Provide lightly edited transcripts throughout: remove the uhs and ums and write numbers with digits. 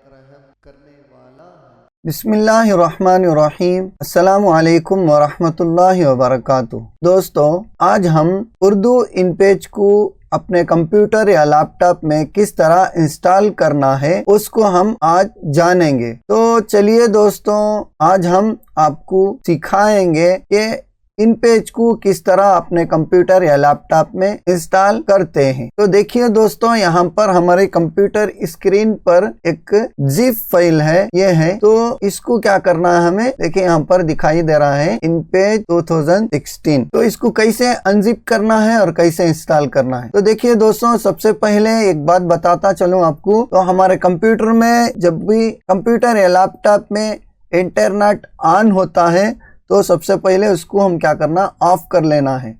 रहम करने वाला है। बिस्मिल्लाहिर्रहमानिर्रहीम। अस्सलामु अलैकुम वरहमतुल्लाहि वबरकातुहू। दोस्तों, आज हम उर्दू इन पेज को अपने कंप्यूटर या लैपटॉप में किस तरह इंस्टॉल करना है उसको हम आज जानेंगे। तो चलिए दोस्तों, आज हम आपको सिखाएंगे कि इन पेज को किस तरह अपने कंप्यूटर या लैपटॉप में इंस्टॉल करते हैं। तो देखिए दोस्तों, यहाँ पर हमारे कंप्यूटर स्क्रीन पर एक जिप फाइल है, ये है। तो इसको क्या करना है हमें, देखिए यहाँ पर दिखाई दे रहा है इन पेज 2016। तो इसको कैसे अनजिप करना है और कैसे इंस्टॉल करना है। तो देखिए दोस्तों, सबसे पहले एक बात बताता चलूं आपको। तो हमारे कंप्यूटर में जब भी कंप्यूटर या लैपटॉप में इंटरनेट ऑन होता है तो सबसे पहले उसको हम क्या करना, ऑफ कर लेना है।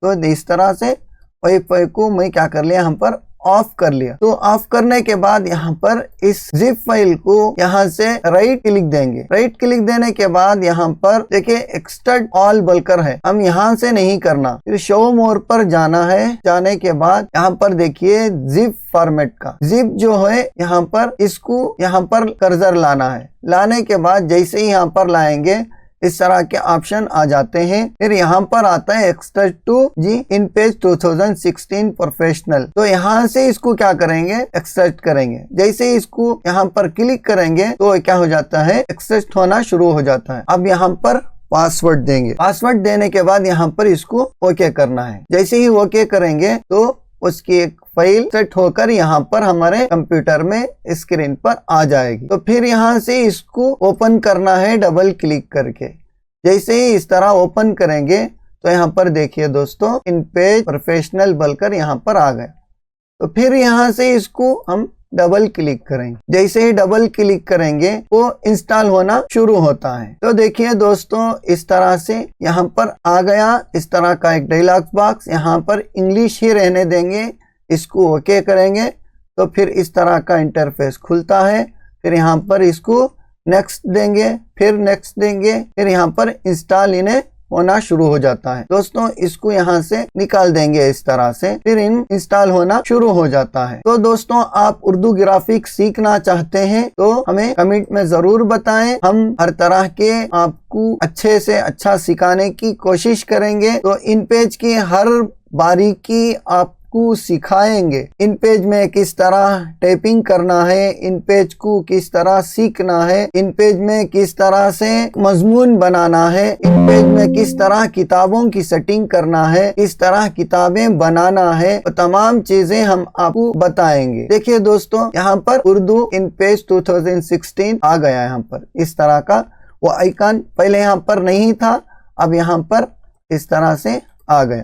तो इस तरह से वाईफाई को मैं क्या कर लिया, यहाँ पर ऑफ कर लिया। तो ऑफ करने के बाद यहाँ पर इस जिप फाइल को यहाँ से राइट क्लिक देंगे। राइट क्लिक देने के बाद यहाँ पर देखिए एक्सट्रैक्ट ऑल बोलकर है, हम यहाँ से नहीं करना, फिर शो मोर पर जाना है। जाने के बाद यहाँ पर देखिए जिप फॉर्मेट का जिप जो है, यहाँ पर इसको यहाँ पर कर्सर लाना है। लाने के बाद जैसे ही यहाँ पर लाएंगे इस तरह के ऑप्शन आ जाते हैं। फिर यहाँ पर आता है extract to G InPage 2016 professional. तो यहाँ से इसको क्या करेंगे, एक्सट्रैक्ट करेंगे। जैसे ही इसको यहाँ पर क्लिक करेंगे तो क्या हो जाता है, एक्सट्रैक्ट होना शुरू हो जाता है। अब यहाँ पर पासवर्ड देंगे। पासवर्ड देने के बाद यहाँ पर इसको ओके करना है। जैसे ही ओके करेंगे तो उसकी एक फाइल सेट होकर यहाँ पर हमारे कंप्यूटर में स्क्रीन पर आ जाएगी। तो फिर यहाँ से इसको ओपन करना है डबल क्लिक करके। जैसे ही इस तरह ओपन करेंगे तो यहाँ पर देखिए दोस्तों, इन पेज प्रोफेशनल बोलकर यहाँ पर आ गया। तो फिर यहाँ से इसको हम डबल क्लिक करेंगे। जैसे ही डबल क्लिक करेंगे वो इंस्टॉल होना शुरू होता है। तो देखिए दोस्तों, इस तरह से यहाँ पर आ गया। इस तरह का एक डायलॉग बॉक्स, यहाँ पर इंग्लिश ही रहने देंगे, इसको ओके करेंगे तो फिर इस तरह का इंटरफेस खुलता है। फिर यहाँ पर इसको नेक्स्ट देंगे, फिर नेक्स्ट देंगे, फिर यहाँ पर इंस्टॉल इन्हें होना शुरू हो जाता है। दोस्तों, इसको यहाँ से निकाल देंगे इस तरह से, फिर इंस्टॉल होना शुरू हो जाता है। तो दोस्तों, आप उर्दू ग्राफिक्स सीखना चाहते हैं तो हमें कमेंट में जरूर बताएं। हम हर तरह के आपको अच्छे से अच्छा सिखाने की कोशिश करेंगे। तो इन पेज की हर बारीकी आपको सिखाएंगे। इन पेज में किस तरह टाइपिंग करना है, इन पेज को किस तरह सीखना है, इन पेज में किस तरह से मजमून बनाना है, इन पेज में किस तरह किताबों की सेटिंग करना है, किस तरह किताबें बनाना है, तो तमाम चीजें हम आपको बताएंगे। देखिए दोस्तों, यहाँ पर उर्दू इन पेज 2016 आ गया। यहाँ पर इस तरह का वो आइकन पहले यहाँ पर नहीं था, अब यहाँ पर इस तरह से आ गया।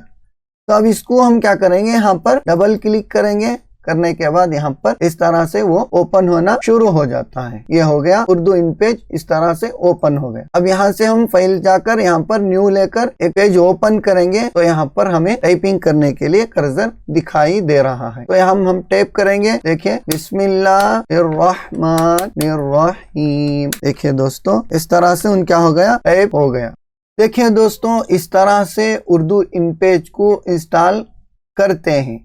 तो अब इसको हम क्या करेंगे, यहाँ पर डबल क्लिक करेंगे। करने के बाद यहाँ पर इस तरह से वो ओपन होना शुरू हो जाता है। ये हो गया उर्दू इन पेज, इस तरह से ओपन हो गया। अब यहाँ से हम फाइल जाकर यहाँ पर न्यू लेकर एक पेज ओपन करेंगे तो यहाँ पर हमें टाइपिंग करने के लिए कर्सर दिखाई दे रहा है। तो हम टाइप करेंगे। देखिए, बिस्मिल्लाहिर्रहमानिर्रहीम। देखिए दोस्तों, इस तरह से उन क्या हो गया, टाइप हो गया। देखिए दोस्तों, इस तरह से उर्दू इन पेज को इंस्टॉल करते हैं।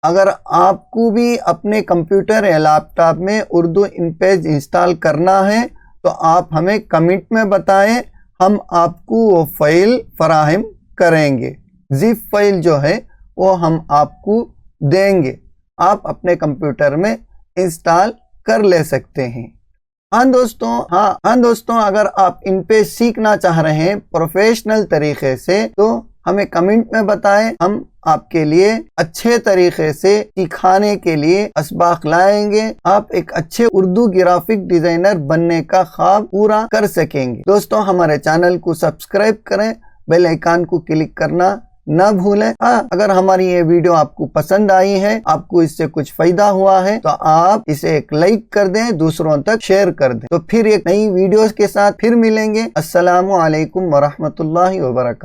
अगर आपको भी अपने कंप्यूटर या लैपटॉप में उर्दू इन पेज इंस्टॉल करना है तो आप हमें कमेंट में बताएं, हम आपको वो फाइल फराहम करेंगे। जिप फाइल जो है वो हम आपको देंगे, आप अपने कंप्यूटर में इंस्टॉल कर ले सकते हैं। हाँ दोस्तों, अगर आप इन पे सीखना चाह रहे हैं प्रोफेशनल तरीके से तो हमें कमेंट में बताएं, हम आपके लिए अच्छे तरीके से सिखाने के लिए असबाक लाएंगे। आप एक अच्छे उर्दू ग्राफिक डिजाइनर बनने का ख्वाब पूरा कर सकेंगे। दोस्तों, हमारे चैनल को सब्सक्राइब करें, बेल आइकन को क्लिक करना न भूलें। अगर हमारी ये वीडियो आपको पसंद आई है, आपको इससे कुछ फायदा हुआ है तो आप इसे एक लाइक कर दें, दूसरों तक शेयर कर दें। तो फिर एक नई वीडियोस के साथ फिर मिलेंगे। अस्सलामु अलैकुम वरहमतुल्लाहि वबरकातुहू।